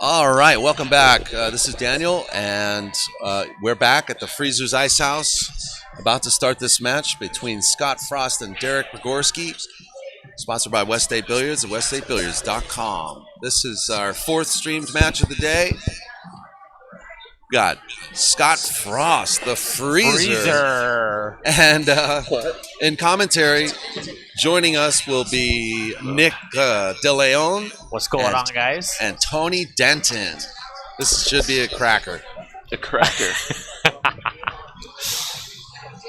All right, welcome back. This is Daniel, and we're back at the Freezers Icehouse, about to start this match between Scott Frost and Derek POGIRSKI, sponsored by West State Billiards at weststatebilliards.com. This is our fourth streamed match of the day. We got Scott Frost, the Freezer. And in commentary, joining us will be Nick DeLeon. What's going on, guys? And Tony Denton. This should be a cracker. A cracker.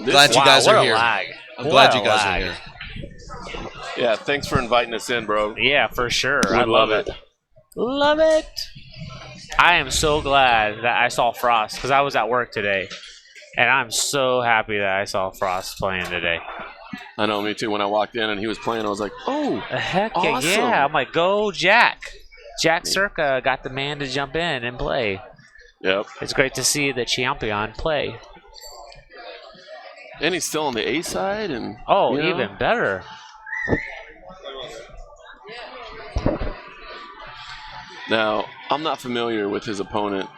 Glad you guys are here. Lag. I'm glad you guys are here. Yeah, thanks for inviting us in, bro. Yeah, for sure. I love it. Love it. I am so glad that I saw Frost because I was at work today, and I'm so happy that I saw Frost playing today. I know, me too. When I walked in and he was playing, I was like, oh, heck awesome. yeah. I'm like, go Jack. Jack Circa got the man to jump in and play. Yep. It's great to see the champion play. And he's still on the A side. And oh, even better. Now, I'm not familiar with his opponent.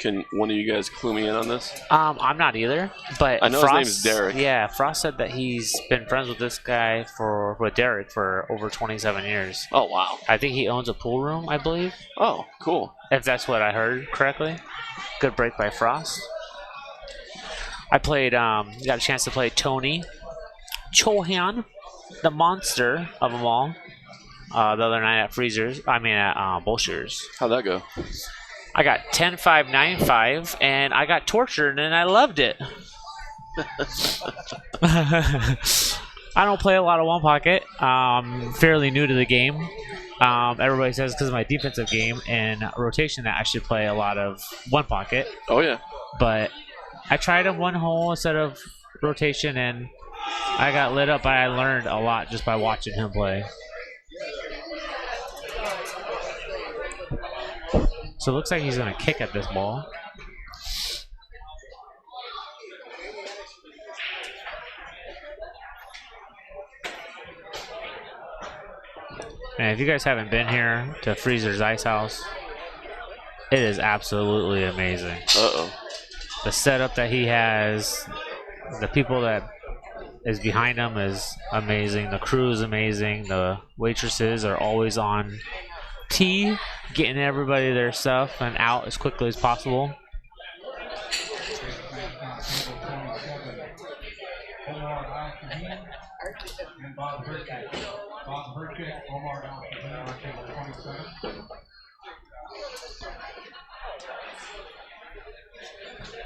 Can one of you guys clue me in on this? I'm not either, but I know Frost, his name is Derek. Yeah, Frost said that he's been friends with this guy with Derek for over 27 years. Oh, wow. I think he owns a pool room, I believe. Oh, cool. If that's what I heard correctly. Good break by Frost. I played, got a chance to play Tony Chohan, the monster of them all, the other night at Bullshire's. How'd that go? I got 10-5, 9-5, and I got tortured, and I loved it. I don't play a lot of one pocket. I'm fairly new to the game. Everybody says because of my defensive game and rotation that I should play a lot of one pocket. Oh, yeah. But I tried a one hole instead of rotation, and I got lit up, but I learned a lot just by watching him play. So it looks like he's going to kick at this ball. And if you guys haven't been here to Freezer's Icehouse, it is absolutely amazing. Uh-oh. The setup that he has, the people that is behind him is amazing. The crew is amazing. The waitresses are always on tee, getting everybody their stuff and out as quickly as possible.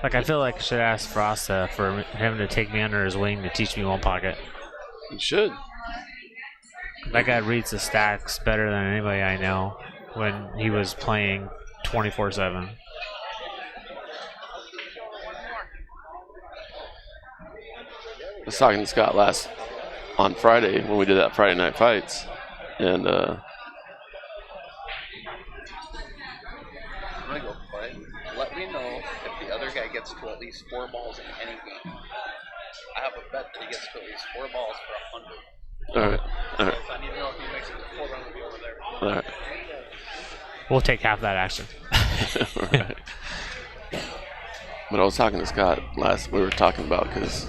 Like, I feel like I should ask Frost for him to take me under his wing to teach me one pocket. You should. That guy reads the stacks better than anybody I know when he was playing 24/7. I was talking to Scott on Friday when we did that Friday Night Fights, and I'm gonna go play. Let me know if the other guy gets to at least 4 balls in any game. I have a bet that he gets to at least 4 balls for 100. all right. So I need to know if he makes it to 4, I'm gonna be over there. All right. We'll take half that action. Right. But I was talking to Scott we were talking about because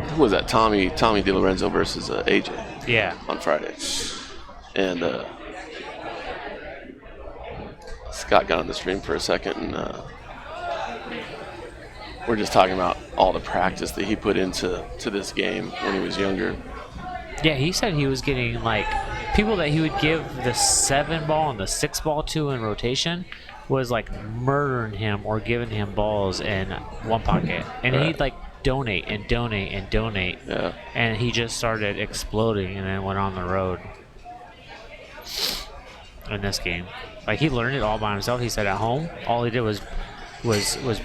who was that? Tommy DiLorenzo versus AJ. Yeah. On Friday, and Scott got on the stream for a second, and we're just talking about all the practice that he put into this game when he was younger. Yeah, he said he was getting, like, people that he would give the 7 ball and the 6 ball to in rotation was, like, murdering him or giving him balls in one pocket. And Right. he'd, like, donate and donate and donate. Yeah. And he just started exploding and then went on the road in this game. Like, he learned it all by himself. He said at home, all he did was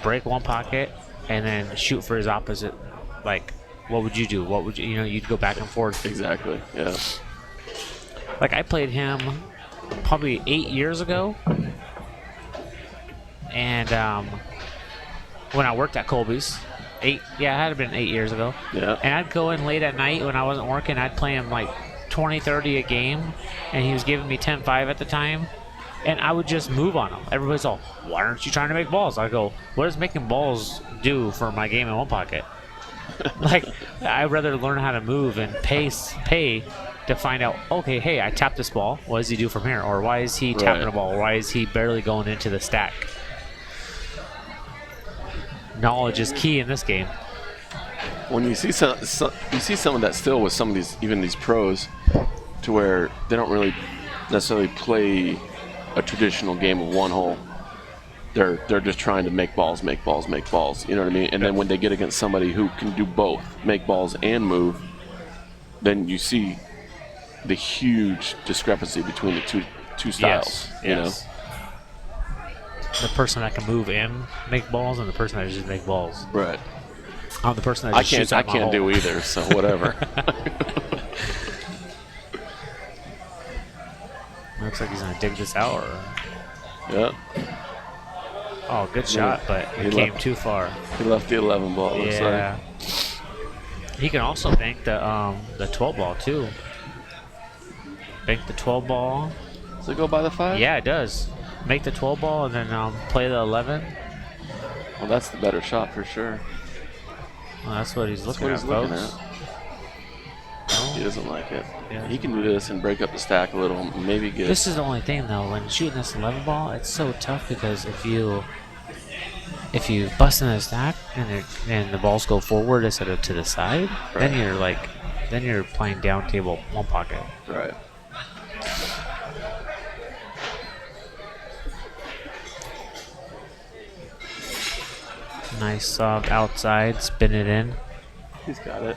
break one pocket and then shoot for his opposite. Like, what would you do? What would you, you'd go back and forth. Exactly. Yeah. Like, I played him probably 8 years ago. And when I worked at Colby's, it had been 8 years ago. Yeah. And I'd go in late at night when I wasn't working. I'd play him like 20-30 a game, and he was giving me 10-5 at the time, and I would just move on him. Everybody's all, why aren't you trying to make balls? I go, what does making balls do for my game in one pocket? Like, I'd rather learn how to move and pay to find out, okay, hey, I tapped this ball. What does he do from here? Or why is he tapping the ball? Why is he barely going into the stack? Knowledge is key in this game. When you see some of that still with some of these, even these pros, to where they don't really necessarily play a traditional game of one hole. They're just trying to make balls. You know what I mean? And then when they get against somebody who can do both, make balls and move, then you see the huge discrepancy between the two styles. Yes. You know, the person that can move and make balls, and the person that just make balls. Right. I'm the person that just shoots out my hole. I can't do either. So whatever. Looks like he's gonna dig this out. Yeah. Oh, good shot, but it came too far. He left the 11 ball. Looks like. He can also bank the 12 ball too. Bank the 12 ball. Does it go by the 5? Yeah, it does. Make the 12 ball and then play the 11. Well, that's the better shot for sure. Well, that's what he's looking at, folks. No? He doesn't like it. Yeah. He can do this and break up the stack a little, maybe get. This is the only thing though. When shooting this 11 ball, it's so tough because if you bust in the stack and the balls go forward instead of to the side, then you're playing down table one pocket. Right. Nice soft outside, spin it in. He's got it.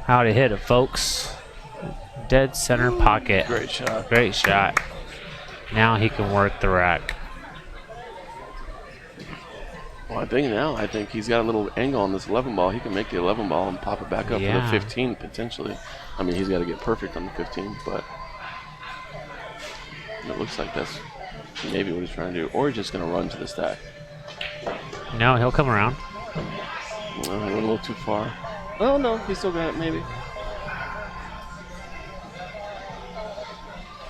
How to hit it, folks. Dead center pocket. Great shot. Great shot. Now he can work the rack. Well, I think he's got a little angle on this 11 ball. He can make the 11 ball and pop it back up for the 15 potentially. I mean, he's got to get perfect on the 15, but it looks like that's maybe what he's trying to do. Or he's just going to run to the stack. No, he'll come around. Well, he went a little too far. Oh, no, he still got it, maybe.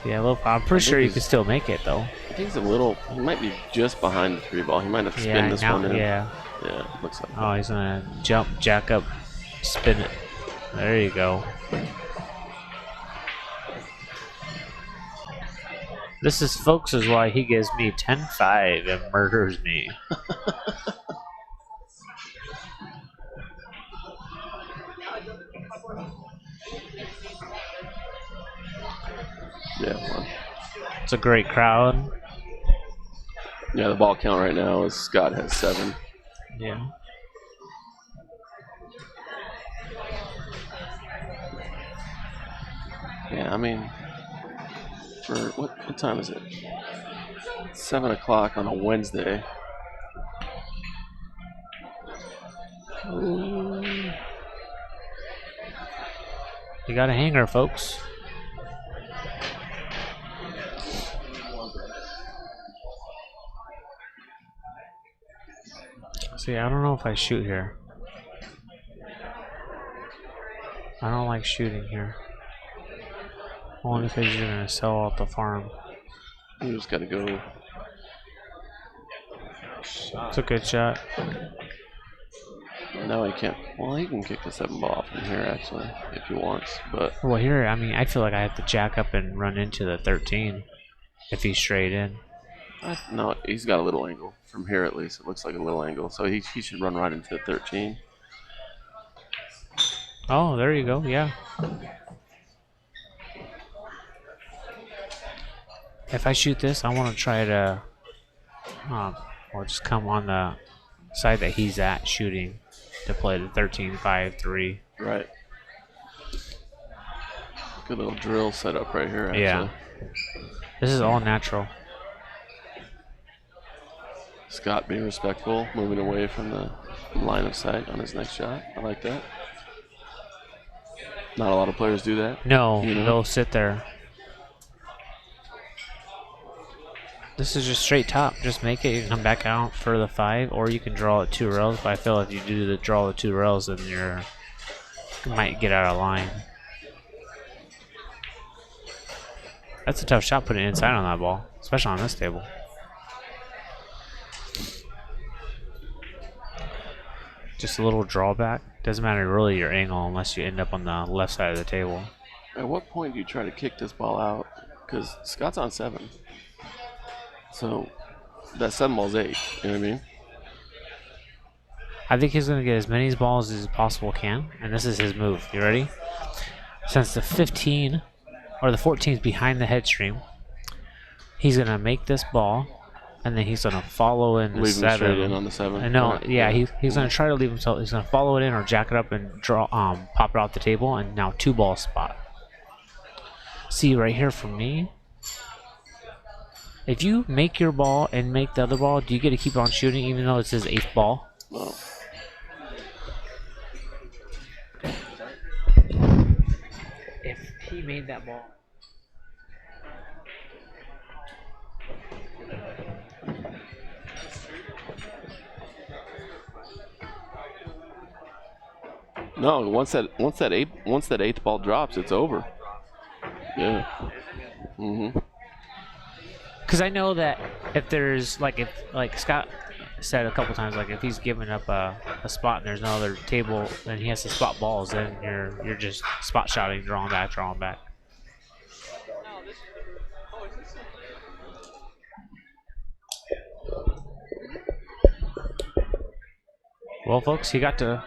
Yeah, I'm pretty sure you can still make it, though. I think he might be just behind the 3 ball. He might have to spin this one in. Yeah, looks like Oh, he's going to jump, jack up, spin it. There you go. This is, folks, is why he gives me 10-5 and murders me. Yeah, well. It's a great crowd. Yeah, the ball count right now is Scott has 7. Yeah. Yeah, I mean, for what time is it? 7 o'clock on a Wednesday. You got a hanger, folks. See, I don't know if I shoot here. I don't like shooting here. Only because you're going to sell out the farm. You just got to go. It's a good shot. No, he can't. Well, he can kick the 7 ball from here, actually, if he wants. But Well, here, I mean, I feel like I have to jack up and run into the 13 if he's straight in. no, he's got a little angle. From here, at least. It looks like a little angle. So he should run right into the 13. Oh, there you go. Yeah. If I shoot this, I want to try to or just come on the side that he's at shooting to play the 13-5-3. Right. Good little drill setup right here, actually. Yeah. This is all natural. Scott being respectful, moving away from the line of sight on his next shot. I like that. Not a lot of players do that. No, You know? they'll sit there. This is just straight top. Just make it. You can come back out for the 5, or you can draw it 2 rails. But I feel if you do draw the 2 rails, then you might get out of line. That's a tough shot putting it inside on that ball, especially on this table. Just a little drawback. Doesn't matter really your angle unless you end up on the left side of the table. At what point do you try to kick this ball out? Because Scott's on 7. So that 7 ball's 8. You know what I mean? I think he's going to get as many balls as he possible can, and this is his move. You ready? Since the 15 or the 14 is behind the head stream, he's going to make this ball, and then he's going to follow in the Leave him 7. straight in on the 7. No, yeah, he's going to try to leave himself. He's going to follow it in or jack it up and draw, pop it off the table, and now 2 ball spot. See right here for me. If you make your ball and make the other ball, do you get to keep on shooting even though it's his 8th ball? No. If he made that ball. No, once that 8th ball drops, it's over. Yeah. Because I know that if there's like Scott said a couple times, like if he's giving up a spot and there's no other table, then he has to spot balls. Then you're just spot shotting, drawing back. Well, folks, he got to.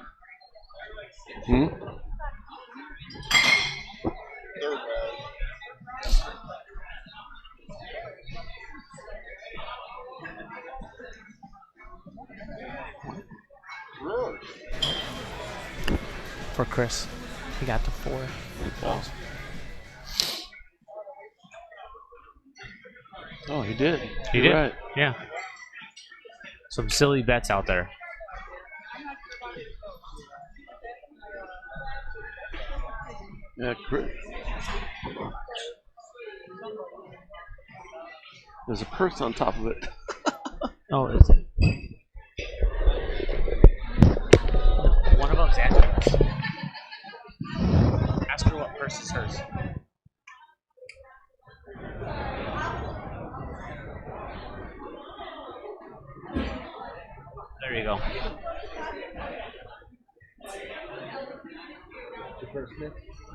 For Chris, he got to 4 balls. Oh, he did. He You're did. right. Yeah. Some silly bets out there. Yeah, Chris. There's a purse on top of it. Oh, is it? One of them's Angela's. Ask her what purse is hers. There you go.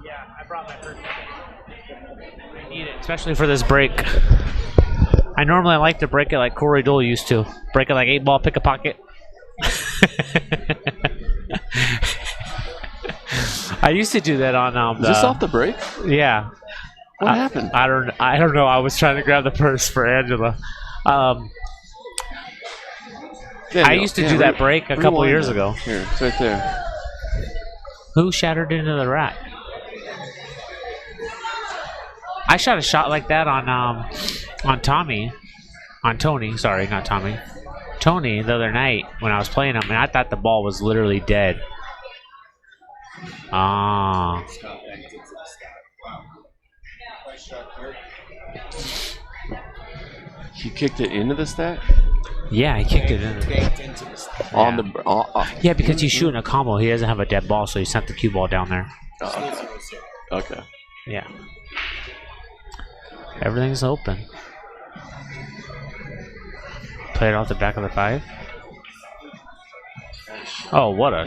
Yeah, I brought my purse. I need it, especially for this break. I normally like to break it like Corey Dole used to. Break it like 8 ball, pick a pocket. I used to do that on. Is this off the break? Yeah. What happened? I don't know. I was trying to grab the purse for Angela. I used to do that break a couple years ago. Here, it's right there. Who shattered into the rack? I shot a shot like that on Tony. Sorry, not Tommy. Tony the other night when I was playing him, and I thought the ball was literally dead. Ah. He kicked it into the stack? Yeah, he kicked it in. On the Yeah, because he's shooting a combo. He doesn't have a dead ball, so he sent the cue ball down there. Okay. Yeah. Everything's open. Play it off the back of the 5. Oh, what a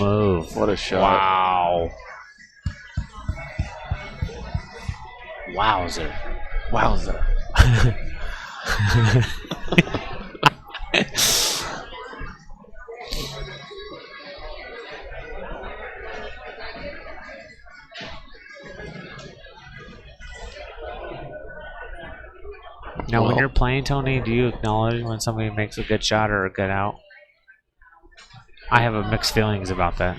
move! What a shot! Wow! Wowzer! Now, when you're playing, Tony, do you acknowledge when somebody makes a good shot or a good out? I have a mixed feelings about that.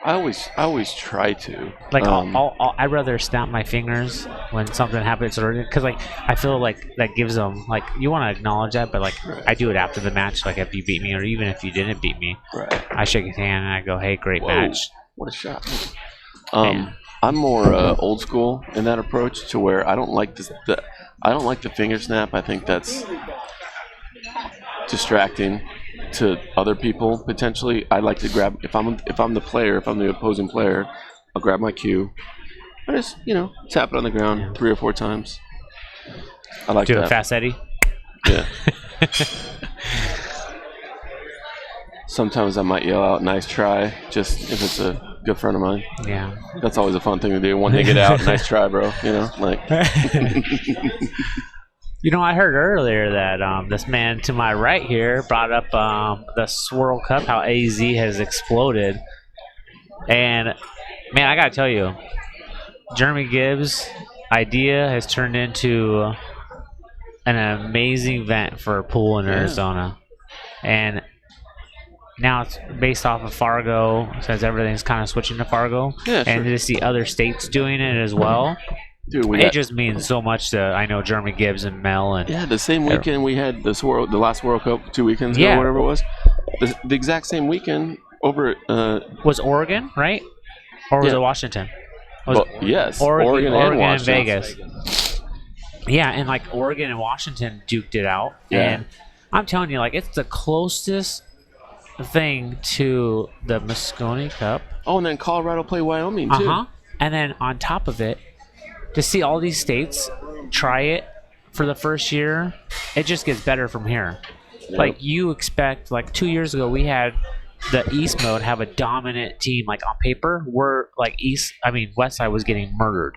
I always try to. Like, I'd rather snap my fingers when something happens, or because like I feel like that gives them like you want to acknowledge that, but like Right. I do it after the match. Like if you beat me, or even if you didn't beat me, Right. I shake his hand and I go, "Hey, great Whoa, match." What a shot! Man. I'm more old school in that approach, to where I don't like the finger snap. I think that's distracting to other people potentially. I like to grab if I'm the opposing player, I'll grab my cue. I just tap it on the ground 3 or 4 times. I like Do that. a fast Eddie. Yeah. Sometimes I might yell out "nice try" just if it's a good friend of mine. Yeah. That's always a fun thing to do. When they get out, "nice try, bro." You know, like. You know, I heard earlier that this man to my right here brought up the Swirl Cup, how AZ has exploded. And, man, I got to tell you, Jeremy Gibbs' idea has turned into an amazing event for pool in Arizona. And now it's based off of Fargo, since everything's kind of switching to Fargo. Yeah, and sure. to see other states doing it as well. Dude, It just means so much to, I know, Jeremy Gibbs and Mel. And the same weekend we had the last World Cup 2 weekends ago, whatever it was. The exact same weekend over at... was Oregon, right? Or was it Washington? Yes, Oregon and Washington. Vegas. Yeah, and like Oregon and Washington duked it out. Yeah. And I'm telling you, like, it's the closest thing to the Moscone Cup. Oh, and then Colorado played Wyoming, too. Uh-huh. And then on top of it, to see all these states try it for the first year, it just gets better from here. Yep. Like, you expect, like 2 years ago, we had the East mode have a dominant team. Like, on paper, we're like West Side was getting murdered.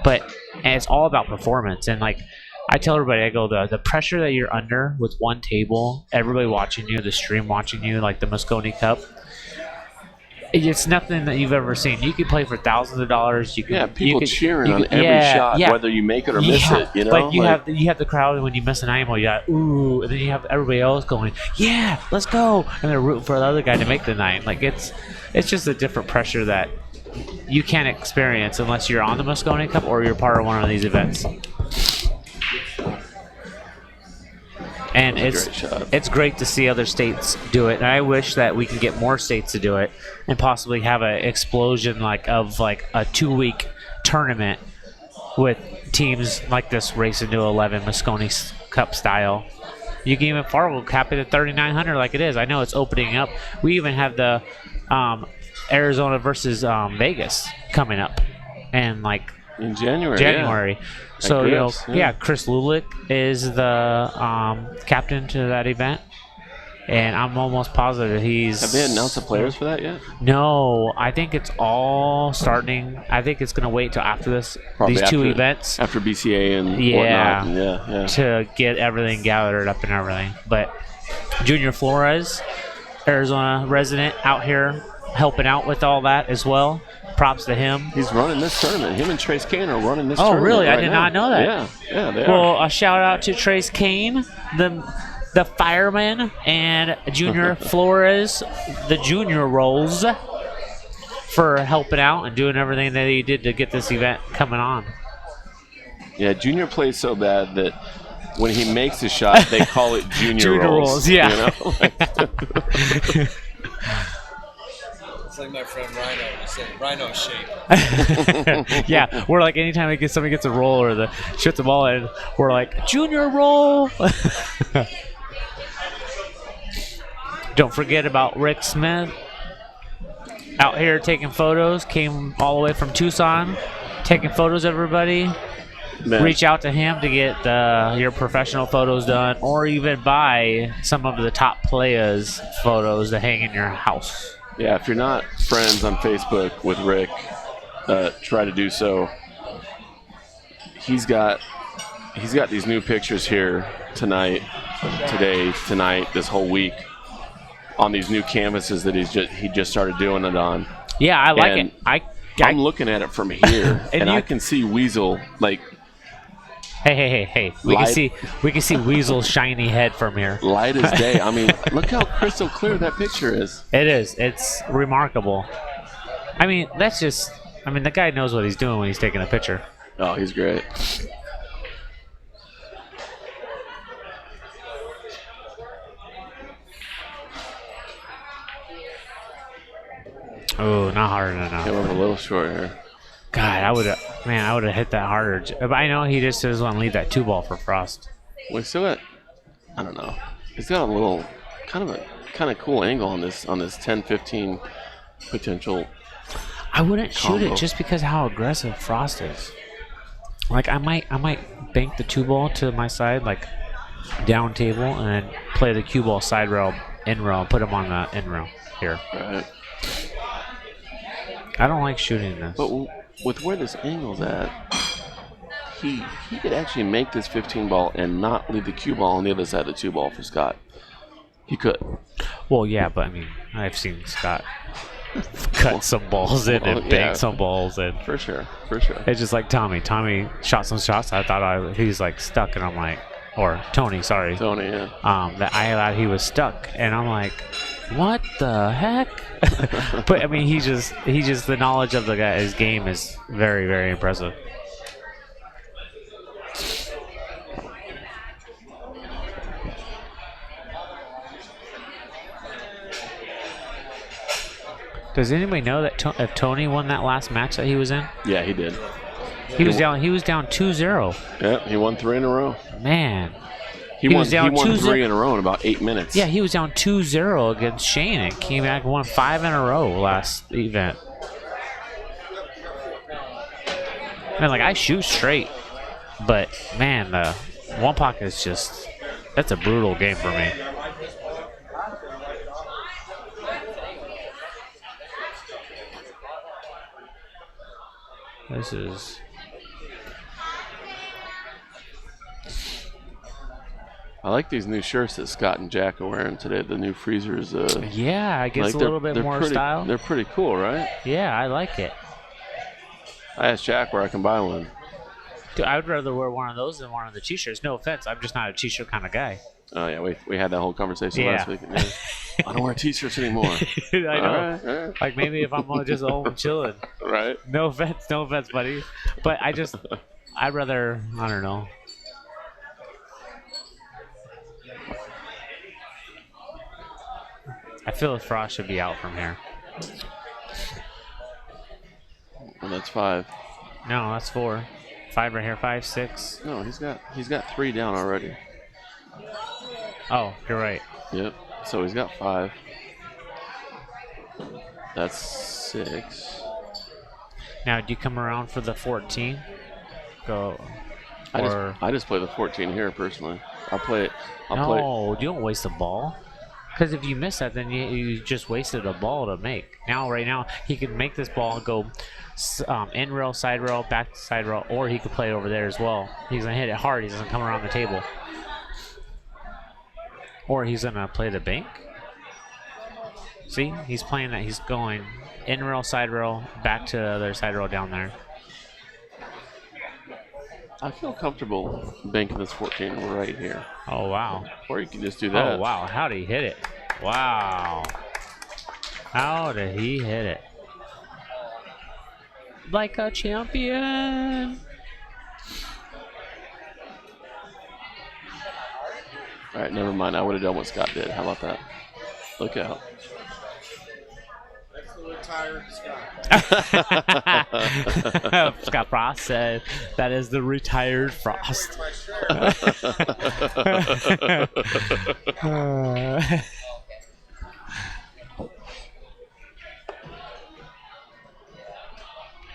And it's all about performance. And like, I tell everybody, I go, the pressure that you're under with one table, everybody watching you, the stream watching you, like the Moscone Cup, it's nothing that you've ever seen. You can play for thousands of dollars. People cheering on every shot, whether you make it or miss it. You know, but you have the crowd when you miss an IMO. You got ooh, and then you have everybody else going, yeah, let's go, and they're rooting for the other guy to make the 9. Like it's just a different pressure that you can't experience unless you're on the Moscone Cup or you're part of one of these events. And it's great to see other states do it, and I wish that we can get more states to do it, and possibly have an explosion of a 2-week tournament with teams like this racing to 11 Moscone Cup style. You can even Fargo cap it at 3,900 like it is. I know it's opening up. We even have the Arizona versus Vegas coming up, and like in January. So Chris Lulick is the captain to that event, and I'm almost positive he's. Have they announced the players for that yet? No, I think it's all starting. I think it's going to wait till after these two events, after BCA and whatnot. To get everything gathered up and everything. But Junior Flores, Arizona resident, out here helping out with all that as well. Props to him. He's running this tournament. Him and Trace Kane are running this tournament. Oh, really? Right I did now. not know that. Yeah, they Well, are. a shout out to Trace Kane, the fireman, and Junior Flores, the junior roles, for helping out and doing everything that he did to get this event coming on. Yeah, Junior plays so bad that when he makes a shot, they call it junior rolls. Yeah. You know? It's like my friend Rhino was saying, Rhino shape. Yeah, we're like anytime somebody gets a roll or the shoots the ball in, we're like, junior roll. Don't forget about Rick Smith out here taking photos. Came all the way from Tucson, taking photos of everybody. Man. Reach out to him to get your professional photos done, or even buy some of the top players' photos to hang in your house. Yeah, if you're not friends on Facebook with Rick, try to do so. He's got these new pictures here tonight, this whole week, on these new canvases that he just started doing it on. Yeah, I like it. I'm looking at it from here, and I can see Weasel like. Hey! We can see Weasel's shiny head from here. Light as day. I mean, look how crystal clear that picture is. It is. It's remarkable. I mean, the guy knows what he's doing when he's taking a picture. Oh, he's great. Oh, not hard enough. Came up a little short here. God, I would have hit that harder. But I know he just doesn't want to leave that 2-ball for Frost. We still got, I don't know. He's got a little kind of cool angle on this 10-15 potential. I wouldn't combo. shoot it just because how aggressive Frost is. Like I might bank the 2-ball to my side, like down table, and then play the cue ball side rail, in rail, and put him on the in rail here. Right. I don't like shooting this. But with where this angle's at, he could actually make this 15 ball and not leave the cue ball on the other side of the 2 ball for Scott. He could. Well, yeah, but I mean, I've seen Scott cut some balls in and bank some balls in. For sure. It's just like Tommy. Tommy shot some shots. I thought he was like stuck, and I'm like, or Tony, sorry. Tony, yeah. That I thought he was stuck, and I'm like, what the heck? But I mean, he just the knowledge of the guy, his game is very, very impressive. Does anybody know that if Tony won that last match that he was in? Yeah, he did. He was down 2-0. Yeah, he won 3 in a row. Man. He won 3 in a row in about 8 minutes. Yeah, he was down 2-0 against Shane and came back and won 5 in a row last event. Man, like, I shoot straight, but man, the one pocket is just, that's a brutal game for me. This is... I like these new shirts that Scott and Jack are wearing today. The new freezers. Yeah, it gets like a little bit more style. They're pretty cool, right? Yeah, I like it. I asked Jack where I can buy one. Dude, I would rather wear one of those than one of the t-shirts. No offense, I'm just not a t-shirt kind of guy. Oh yeah, we had that whole conversation last week. Yeah. I don't wear t-shirts anymore. I know. All right. Like maybe if I'm just home chilling. Right. No offense, buddy. But I'd rather, I don't know. I feel Frost should be out from here. Well, that's 5. No, that's 4. 5 right here. 5, 6. No, he's got 3 down already. Oh, you're right. Yep. So he's got 5. That's 6. Now, do you come around for the 14? Go. I just play the 14 here personally. I'll play it. No, you don't waste the ball. Because if you miss that, then you just wasted a ball to make. Right now, he can make this ball go in rail, side rail, back to side rail, or he could play it over there as well. He's going to hit it hard. He doesn't come around the table. Or he's going to play the bank. See? He's playing that. He's going in rail, side rail, back to the other side rail down there. I feel comfortable banking this 14 right here. Oh, wow. Or you can just do that. Oh, wow. How did he hit it? Wow. How did he hit it? Like a champion. All right, never mind. I would have done what Scott did. How about that? Look out. That's the retired Scott. Scott Frost said that is the retired Frost.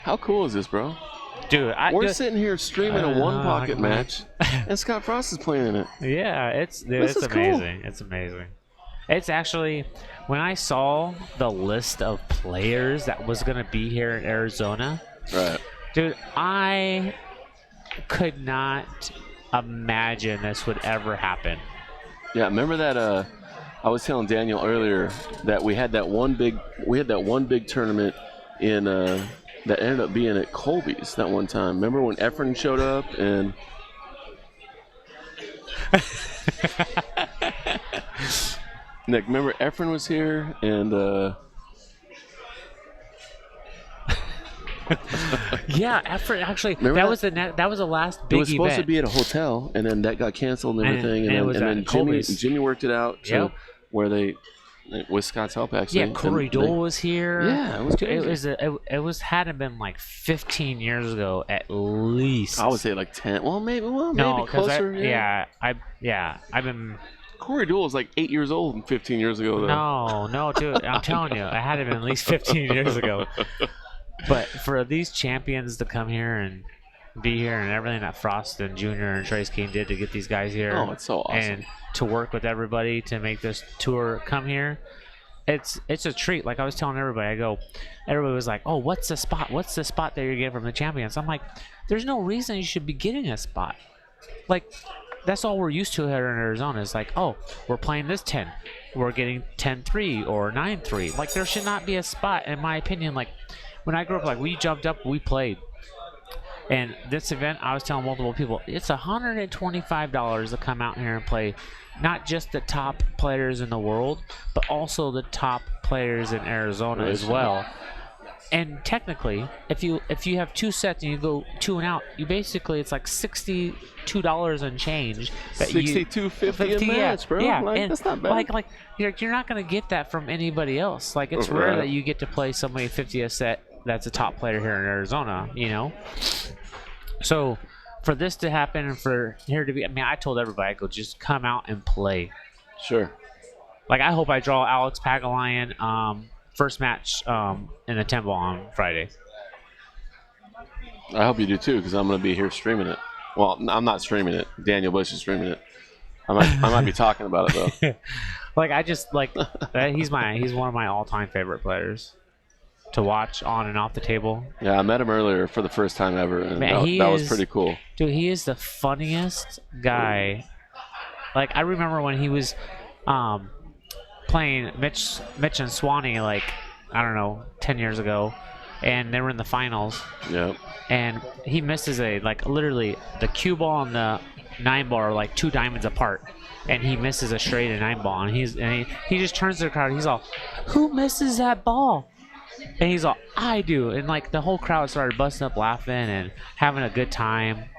How cool is this, bro? Dude, we're sitting here streaming a one-pocket match, and Scott Frost is playing in it. Yeah, it's amazing. Cool. It's amazing. It's actually, when I saw the list of players that was going to be here in Arizona, right? Dude, I could not imagine this would ever happen. Yeah, remember that? I was telling Daniel earlier that we had that one big tournament in that ended up being at Colby's that one time. Remember when Efren showed up and. Nick, remember Efren was here and yeah, Efren actually remember that was the last big event. It was supposed to be at a hotel and then that got canceled and everything and then Jimmy worked it out to where they with Scott's help actually. Yeah, Corey Dole was here. Yeah, it was crazy. It hadn't been like 15 years ago at least. I would say like 10. Maybe closer. I've been. Corey Dole was like 8 years old 15 years ago, though. No, dude. I'm telling you, it had to been at least 15 years ago. But for these champions to come here and be here and everything that Frost and Junior and Trace Kane did to get these guys here. Oh, it's so awesome. And to work with everybody to make this tour come here. It's a treat. Like I was telling everybody, everybody was like, oh, what's the spot? What's the spot that you're getting from the champions? I'm like, there's no reason you should be getting a spot. Like, that's all we're used to here in Arizona. Is like, oh, we're playing this 10. We're getting 10-3 or 9-3. Like, there should not be a spot, in my opinion. Like, when I grew up, like, we jumped up, we played. And this event, I was telling multiple people, it's $125 to come out here and play not just the top players in the world, but also the top players in Arizona as well. And technically, if you have 2 sets and you go 2 and out, you basically, it's like $62 and change. $62.50 a match, bro. Yeah, like, and that's not bad. Like you're not gonna get that from anybody else. Like, it's rare that you get to play somebody 50 a set that's a top player here in Arizona, you know. So for this to happen and for here to be, I mean, I told everybody, I go, just come out and play. Sure. Like, I hope I draw Alex Pagalian first match in the Tempe on Friday. I hope you do too, because I'm going to be here streaming it. Well, I'm not streaming it. Daniel Bush is streaming it. I might be talking about it though. Like, I just like he's one of my all-time favorite players to watch on and off the table. Yeah, I met him earlier for the first time ever, and Man, that was pretty cool. Dude, he is the funniest guy. Like, I remember when he was playing Mitch and Swanee, like, I don't know, 10 years ago, and they were in the finals. Yep. And he misses literally the cue ball and the 9 ball are like 2 diamonds apart, and he misses a straight and 9 ball, and he just turns to the crowd. He's all, "Who misses that ball?" And he's all, "I do." And like the whole crowd started busting up laughing and having a good time.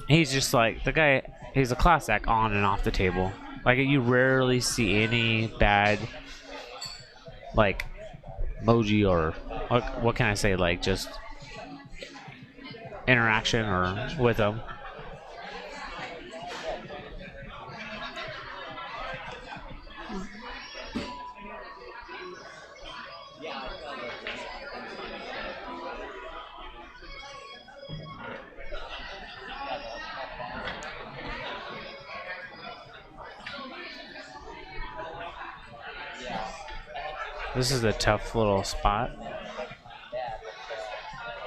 He's just like the guy. He's a class act on and off the table. Like, you rarely see any bad, like, emoji or what can I say, like, just interaction or with him. This is a tough little spot.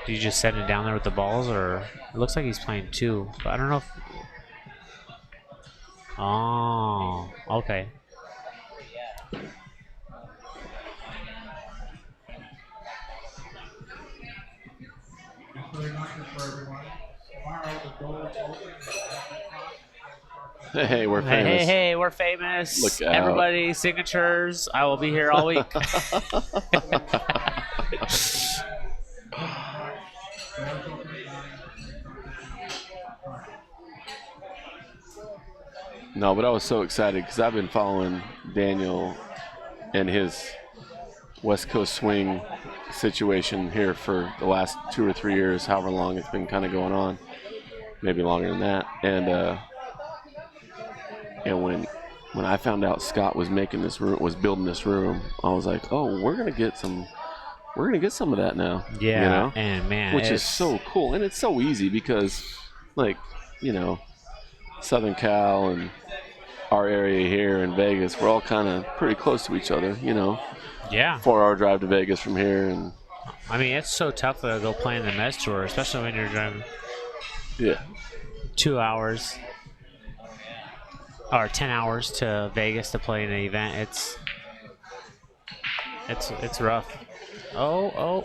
Do you just send it down there with the balls, or it looks like he's playing 2, but I don't know if. Oh, okay. Hey, we're famous. Hey, we're famous. Look out. Everybody, signatures. I will be here all week. No, but I was so excited because I've been following Daniel and his West Coast swing situation here for the last 2 or 3 years, however long it's been kind of going on, maybe longer than that. And when I found out Scott was making this room, was building this room, I was like, oh, we're gonna get some of that now. Yeah, you know? and man, which is so cool, and it's so easy because, like, you know, Southern Cal and our area here in Vegas, we're all kind of pretty close to each other, you know. Yeah. 4-hour drive to Vegas from here, and I mean, it's so tough to go play in the Mez Tour, especially when you're driving 2 hours or 10 hours to Vegas to play in an event. It's rough. Oh.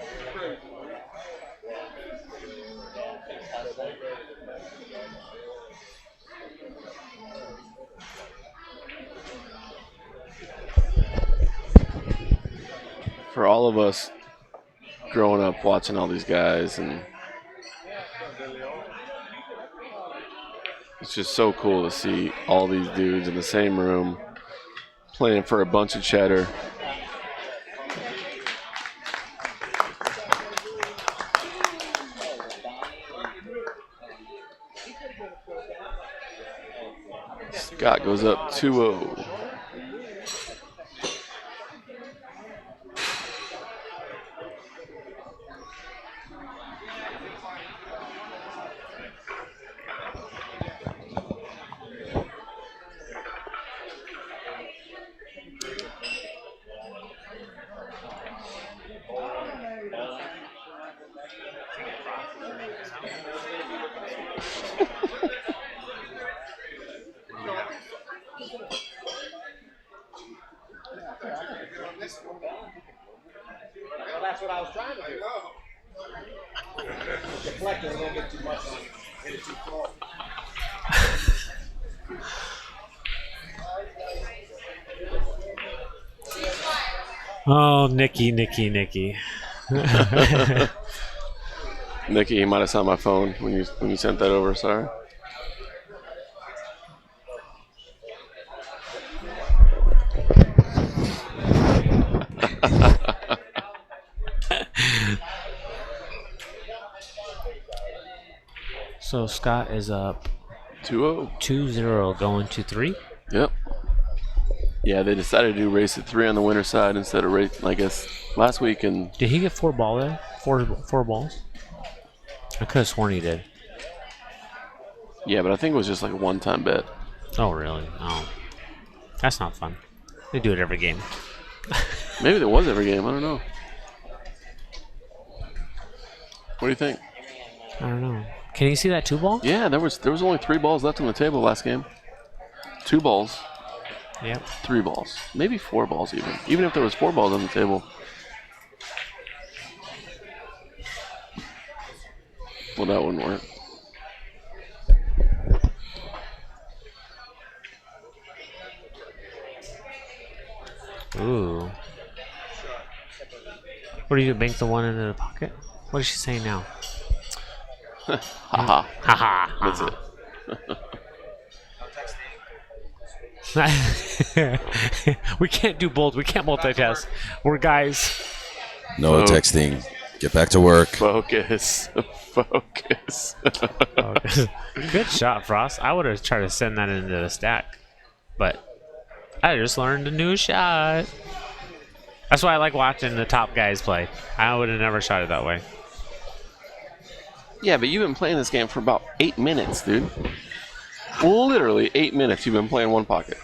for all of us growing up watching all these guys, and it's just so cool to see all these dudes in the same room playing for a bunch of cheddar. Scott goes up 2-0. Well, that's what I was trying to do. Deflecting a little bit too much on hit it too far. Oh, Nikki. Nikki, you might have saw my phone when you sent that over. Sorry. So Scott is up 2-0. 2-0 going to 3. Yep. Yeah, they decided to do race at 3 on the winner side instead of race, I guess, last week. And Did he get 4 ball there? Four balls? I could have sworn he did. yeah, but I think it was just like a one-time bet. Oh, really? Oh. That's not fun. They do it every game. Maybe there was every game. I don't know. What do you think? I don't know. Can you see that 2 ball? Yeah, there was only 3 balls left on the table last game. 2 balls, Yep. 3 balls, maybe 4 balls even. Even if there was 4 balls on the table. Well, that wouldn't work. Ooh. What do you do? Bank the one into the pocket? What is she saying now? Haha. Haha. That's it. We can't do both. We can't multitask. We're guys. No Oh. texting. Get back to work. Focus. Focus. Good shot, Frost. I would have tried to send that into the stack, but I just learned a new shot. That's why I like watching the top guys play. I would have never shot it that way. Yeah, but you've been playing this game for about 8 minutes, dude. Literally 8 minutes you've been playing one pocket.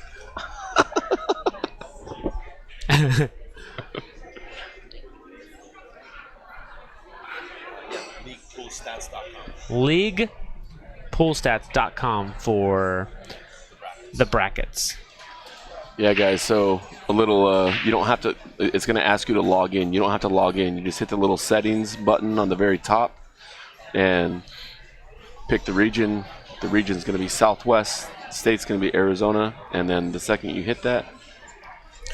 LeaguePoolStats.com for the brackets. Yeah, guys, so a little, you don't have to, it's going to ask you to log in. You don't have to log in. You just hit the little settings button on the very top and pick the region. The region's going to be Southwest. The state's going to be Arizona. And then the second you hit that,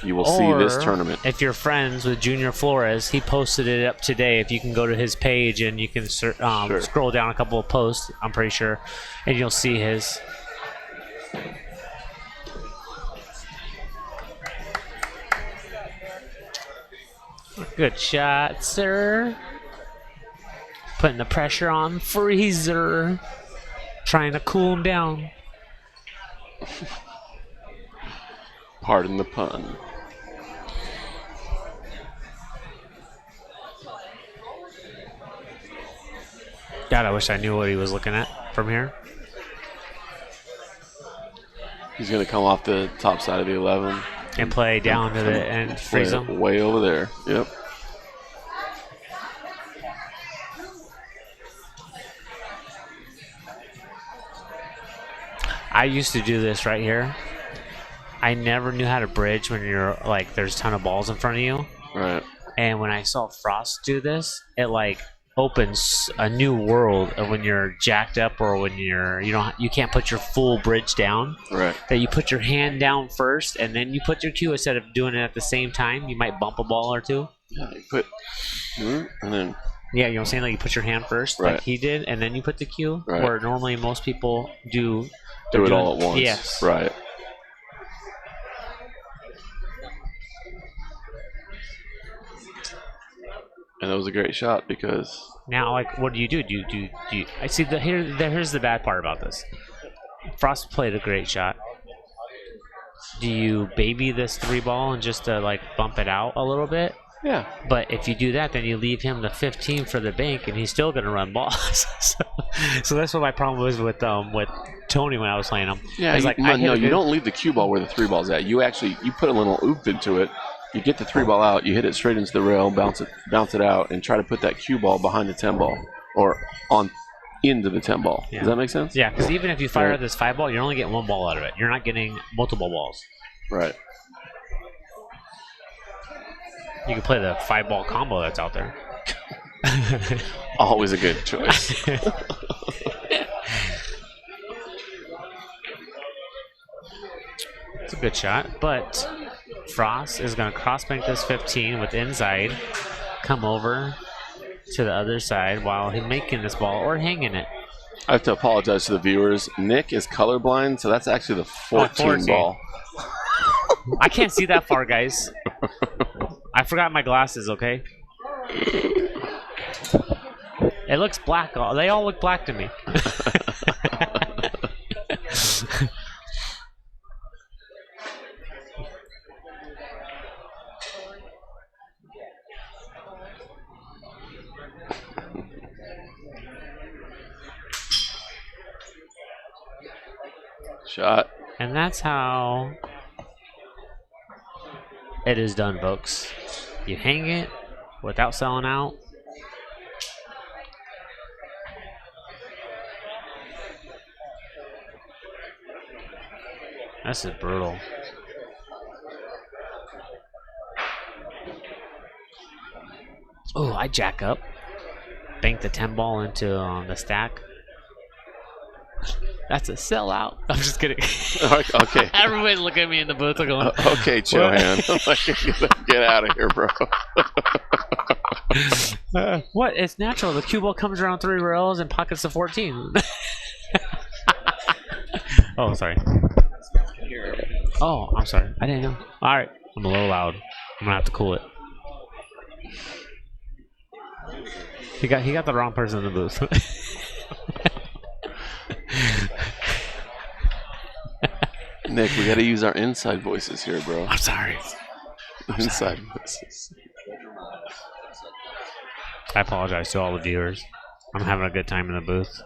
you will see this tournament. If you're friends with Junior Flores, he posted it up today. If you can go to his page and you can Sure. scroll down a couple of posts, I'm pretty sure, and you'll see his. Good shot, sir. Putting the pressure on Freezer. Trying to cool him down. Pardon the pun. God, I wish I knew what he was looking at from here. He's going to come off the top side of the 11. And play down to the end, freeze Way, him. way over there. Yep. I used to do this right here. I never knew how to bridge when you're like there's a ton of balls in front of you. Right. And when I saw Frost do this, it like opens a new world of when you're jacked up or when you can't put your full bridge down. Right. That you put your hand down first and then you put your cue instead of doing it at the same time. You might bump a ball or two. Yeah, you put, and then Yeah, you know what I'm saying? Like you put your hand first, Right. like he did, and then you put the cue. Right. Where normally most people do. do it doing- all at once. Yes. Right. And that was a great shot because Now, like, what do you do? Do you? I see. Here's the bad part about this. Frost played a great shot. Do you baby this 3-ball and just like bump it out a little bit? yeah, But if you do that, then you leave him the 15 for the bank, and he's still gonna run balls. so that's what my problem was with Tony when I was playing him. yeah. It's like, You don't leave the cue ball where the 3-ball's at. You put a little oop into it. You get the 3-ball out. You hit it straight into the rail, bounce it out, and try to put that cue ball behind the 10-ball or into the 10 ball. Yeah. Does that make sense? Yeah, because even if you fire Right. this 5 ball, you're only getting 1 ball out of it. You're not getting multiple balls. Right. You can play the 5 ball combo that's out there. Always a good choice. It's a good shot, but Frost is going to cross-bank this 15 with inside, come over to the other side while he's making this ball or hanging it. I have to apologize to the viewers. Nick is colorblind, so that's actually the 14 ball. I can't see that far, guys. I forgot my glasses, okay? It looks black. They all look black to me. Shot. And that's how it is done, folks. You hang it without selling out. This is brutal. Oh, I jack up. Bank the 10 ball into the stack. That's a sellout. I'm just kidding. Okay. Everybody's looking at me in the booth. They're going, Okay, Chohan. Get out of here, bro. what? It's natural. The cue ball comes around 3 rails and pockets the 14. Oh, sorry. Oh, I'm sorry. I didn't know. All right. I'm a little loud. I'm going to have to cool it. He got the wrong person in the booth. Nick, we got to use our inside voices here, bro. I'm sorry. Inside voices. I apologize to all the viewers. I'm having a good time in the booth.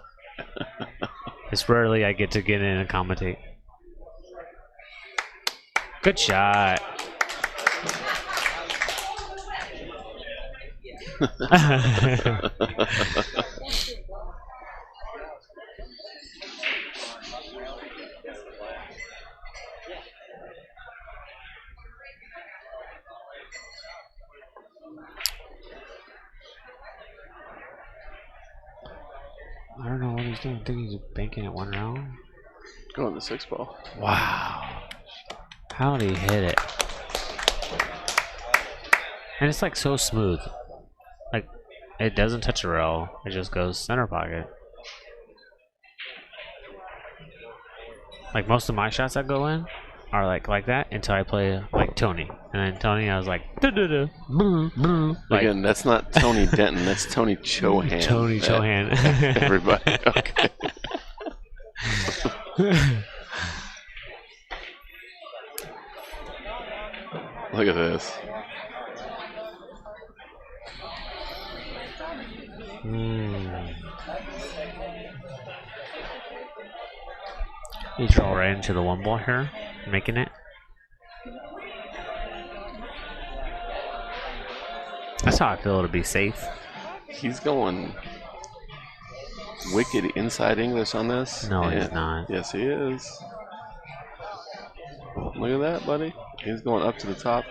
It's rarely I get to get in and commentate. Good shot. I don't know what he's doing. I think he's banking at 1 round. Going the 6 ball. Wow. How did he hit it? And it's like so smooth. Like, it doesn't touch a rail. It just goes center pocket. Like, most of my shots that go in are like that until I play like Tony. And then Tony, I was like, duh-duh-duh, like, Again, that's not Tony Denton. That's Tony Chohan. Tony Chohan. Everybody. Okay. Look at this. You draw right into the 1 ball here, making it. That's how I feel to be safe. He's going wicked inside English on this. No, he's not. Yes, he is. Look at that, buddy. He's going up to the top.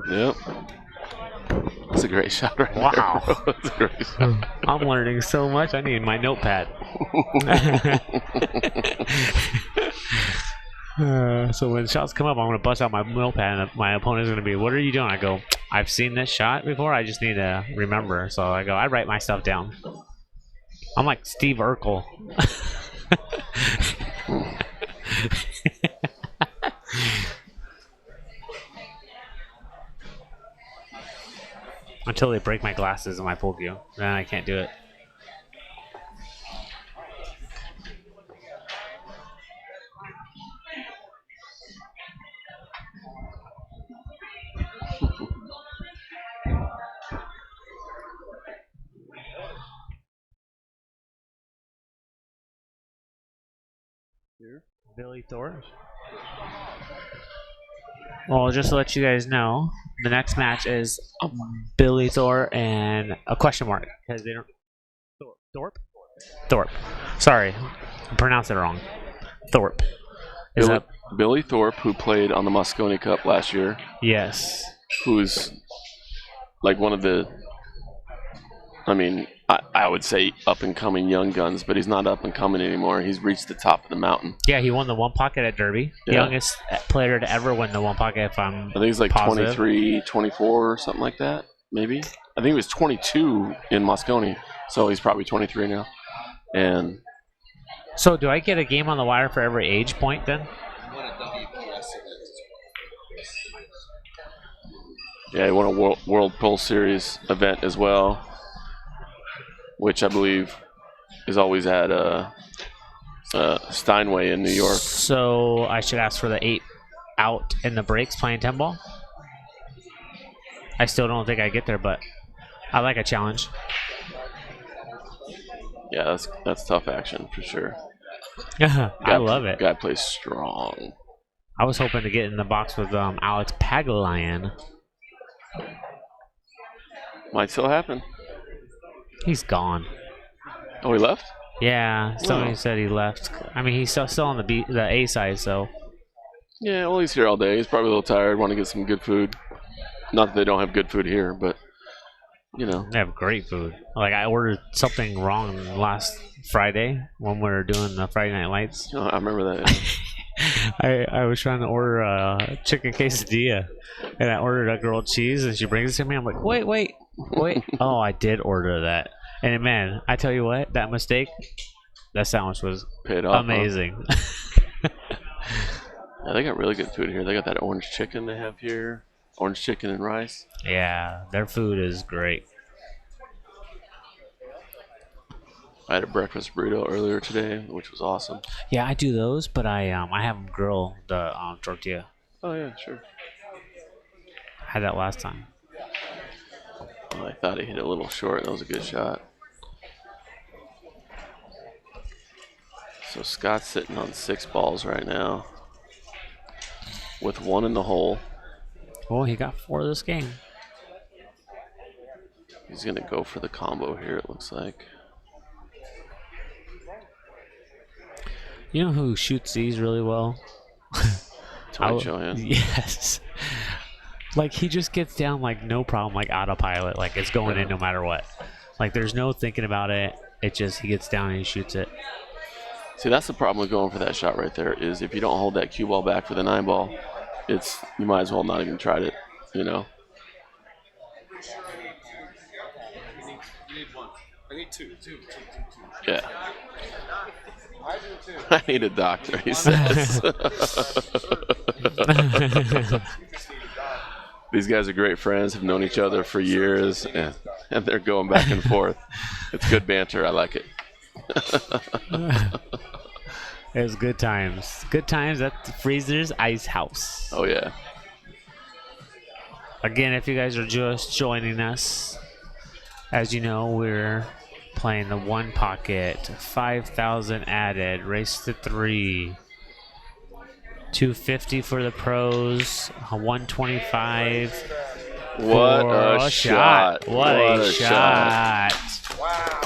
Yep. That's a great shot right there. Wow. That's a great shot. I'm learning so much. I need my notepad. So when shots come up, I'm going to bust out my notepad, and my opponent's going to be, what are you doing? I go, I've seen this shot before. I just need to remember. So I go, I write my stuff down. I'm like Steve Urkel. Until they break my glasses in my pool view. Then I can't do it. Billy Thor. Well, just to let you guys know, the next match is Billy Thor and a question mark because they don't Thorpe? Thorpe. Sorry, I pronounced it wrong. Thorpe. Is that? Billy Thorpe, who played on the Moscone Cup last year, Yes. who's like one of the, I mean, I would say up-and-coming young guns, but he's not up-and-coming anymore. He's reached the top of the mountain. Yeah, he won the one pocket at Derby. Yeah. Youngest player to ever win the one pocket, if I'm I think he's like positive. 23, 24, something like that, maybe. I think he was 22 in Moscone, so he's probably 23 now. And So do I get a game on the wire for every age point then? yeah, he won a World Pool Series event as well, which I believe is always at Steinway in New York. So I should ask for the 8 out in the breaks playing 10 ball. I still don't think I get there, but I like a challenge. Yeah, that's tough action for sure. I love it. Guy plays strong. I was hoping to get in the box with Alex Pagulayan. Might still happen. He's gone. Oh, he left? Yeah, somebody Oh. said he left. I mean, he's still on the A side, so. Yeah, well, he's here all day. He's probably a little tired, want to get some good food. Not that they don't have good food here, but, you know. They have great food. Like, I ordered something wrong last Friday when we were doing the Friday Night Lights. Oh, I remember that. I was trying to order a chicken quesadilla, and I ordered a grilled cheese, and she brings it to me. I'm like, wait. Oh, I did order that. And man, I tell you what, that mistake, that sandwich was Paid off. amazing. Yeah, they got really good food here. They got that orange chicken they have here. Orange chicken and rice. Yeah, their food is great. I had a breakfast burrito earlier today, which was awesome. Yeah, I do those, but I have them grill the tortilla. Oh, yeah, sure. I had that last time. Well, I thought he hit it a little short. That was a good shot. So Scott's sitting on 6 balls right now with 1 in the hole. Well, he got 4 this game. He's going to go for the combo here, it looks like. You know who shoots these really well? Tony Chohan. Yes. Like, he just gets down, like, no problem, like, autopilot. Like, it's going in no matter what. Like, there's no thinking about it. It just, he gets down and he shoots it. See, that's the problem with going for that shot right there, is if you don't hold that cue ball back for the 9 ball, you might as well not even try it, you know? You need 1. I need 2. Yeah. I do too. I need a doctor, he says. These guys are great friends, have known each other for years, and they're going back and forth. It's good banter. I like it. It was good times. Good times at the Freezer's Icehouse. Oh, yeah. Again, if you guys are just joining us, as you know, we're playing the 1 pocket, 5,000 added, race to 3. 250 for the pros, 125 What for a shot. What a shot. Wow.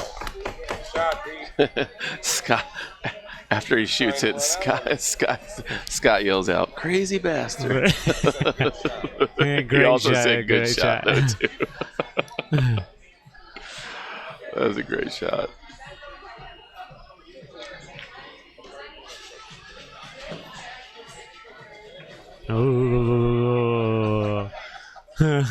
Shot, D. Scott, after he shoots it, Scott yells out, "Crazy bastard." Great He also shot, said good great shot, shot. though, too. That was a great shot. Ooh. Effort.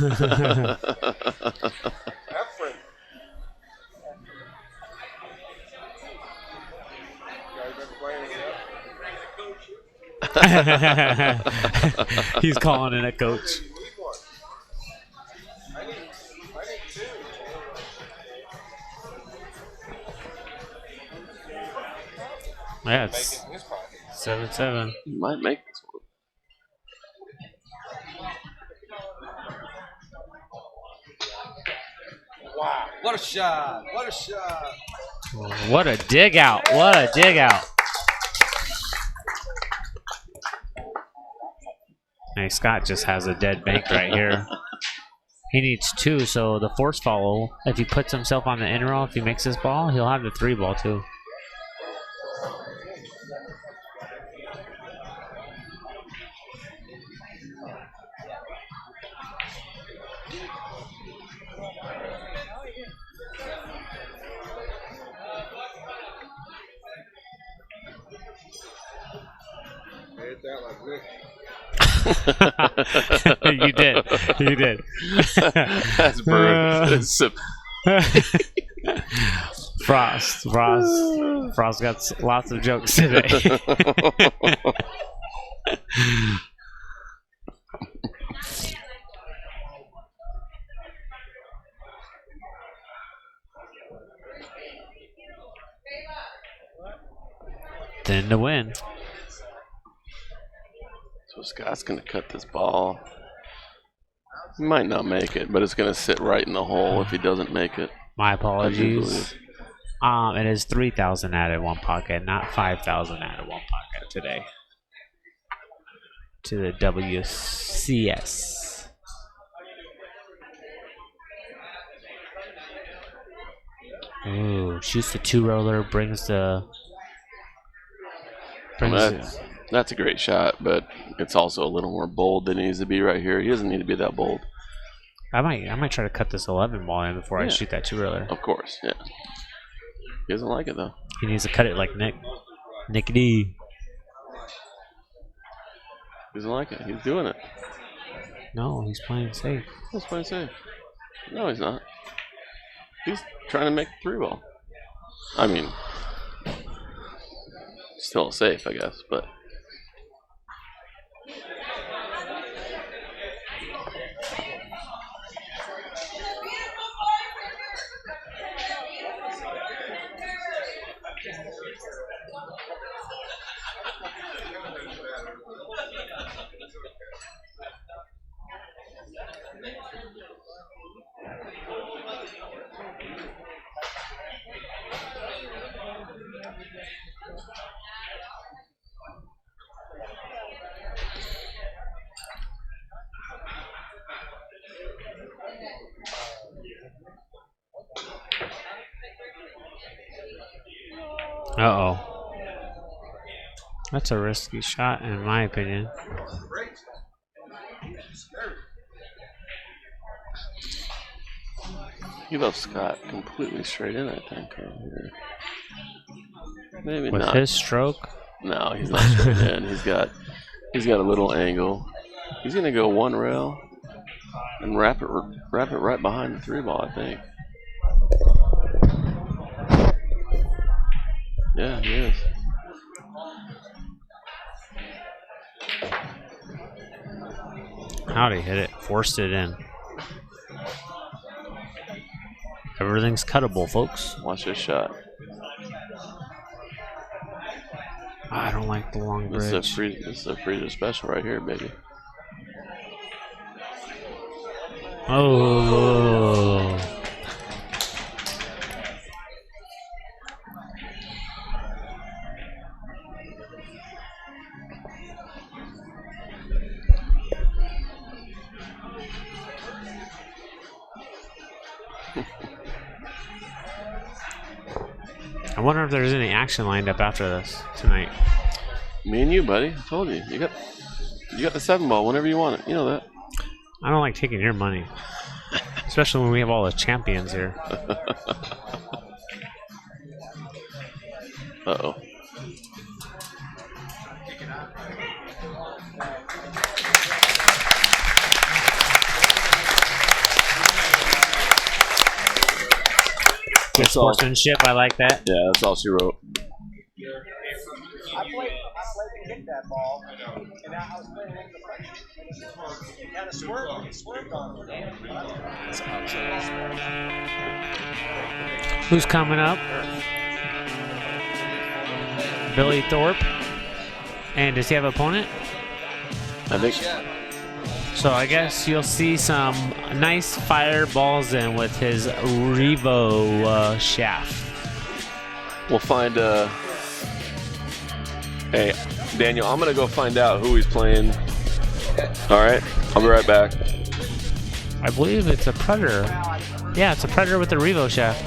He's calling in a coach. I need 2. Yeah, it's In his pocket. 7-7. You might make this one. Wow. What a shot. What a shot. What a dig out. What a dig out. Hey, Scott just has a dead bank right here. He needs 2, so the force follow, if he puts himself on the in row, if he makes his ball, he'll have the 3 ball too. You did. You did. That's burned. Frost got lots of jokes today. Then to win. So Scott's going to cut this ball. He might not make it, but it's going to sit right in the hole if he doesn't make it. My apologies. It is 3,000 added one pocket, not 5,000 added one pocket today. To the WCS. Ooh, shoots the 2 roller, brings the. That's a great shot, but it's also a little more bold than it needs to be right here. He doesn't need to be that bold. I might try to cut this 11 ball in before I shoot that 2 roller. Of course, yeah. He doesn't like it though. He needs to cut it like Nick D. He doesn't like it. He's doing it. No, he's playing safe. He's playing safe. No, he's not. He's trying to make the 3 ball. I mean, still safe, I guess, but. Uh-oh. That's a risky shot, in my opinion. He left Scott completely straight in, I think. Maybe With not. his stroke? No, he's not straight in. He's got a little angle. He's gonna go 1 rail and wrap it right behind the 3 ball, I think. Yeah, he is. How'd he hit it? Forced it in. Everything's cuttable, folks. Watch this shot. I don't like the long bridge. This is a freezer special right here, baby. Oh. I wonder if there's any action lined up after this tonight. Me and you, buddy. I told you. You got the 7 ball whenever you want it. You know that. I don't like taking your money. Especially when we have all the champions here. Uh-oh. Good sportsmanship, I like that. Yeah, that's all she wrote. I played and hit that ball, and I was playing in the front. It kind of swerved on me. Who's coming up? Billy Thorpe. And does he have an opponent? I think. So I guess you'll see some nice fireballs in with his Revo shaft. We'll find. Hey, Daniel, I'm gonna go find out who he's playing. All right, I'll be right back. I believe it's a Predator. Yeah, it's a Predator with the Revo shaft.